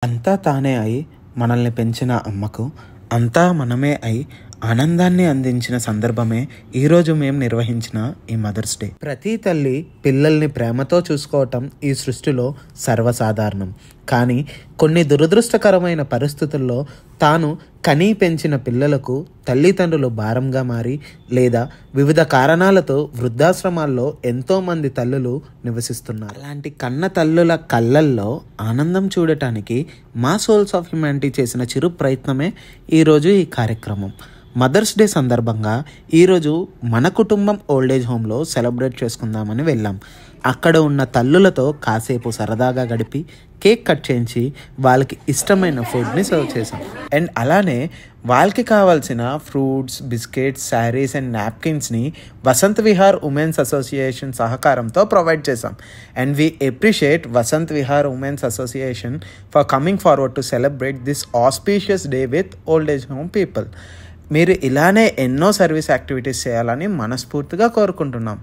అంతా తానే అయి మనల్ని పెంచిన అమ్మకు అంతా మనమే అయి ఆనందాన్ని అందించిన సందర్భమే ఈరోజు మేము నిర్వహించిన ఈ మదర్స్ డే. ప్రతి తల్లి పిల్లల్ని ప్రేమతో చూసుకోవటం ఈ సృష్టిలో సర్వసాధారణం. కానీ కొన్ని దురదృష్టకరమైన పరిస్థితుల్లో తాను కనీ పెంచిన పిల్లలకు తల్లిదండ్రులు భారంగా మారి లేదా వివిధ కారణాలతో వృద్ధాశ్రమాల్లో ఎంతోమంది తల్లులు నివసిస్తున్నారు. అలాంటి కన్న తల్లుల కళ్ళల్లో ఆనందం చూడటానికి మా సోల్స్ ఆఫ్ హ్యుమానిటీ చేసిన చిరు ప్రయత్నమే ఈరోజు ఈ కార్యక్రమం. మదర్స్ డే సందర్భంగా ఈరోజు మన కుటుంబం ఓల్డేజ్ హోమ్లో సెలబ్రేట్ చేసుకుందామని వెళ్ళాం. అక్కడ ఉన్న తల్లులతో కాసేపు సరదాగా గడిపి కేక్ కట్ చేయించి వాళ్ళకి ఇష్టమైన ఫుడ్ని సర్వ్ చేసాం. అండ్ అలానే వాళ్ళకి కావాల్సిన ఫ్రూట్స్, బిస్కెట్స్, శారీస్ అండ్ నాప్కిన్స్ని వసంత్ విహార్ ఉమెన్స్ అసోసియేషన్ సహకారంతో ప్రొవైడ్ చేసాం. And we appreciate Vasant Vihar women's association for coming forward to celebrate this auspicious day with old age home people. మీరు ఇలానే ఎన్నో సర్వీస్ యాక్టివిటీస్ చేయాలని మనస్ఫూర్తిగా కోరుకుంటున్నాం.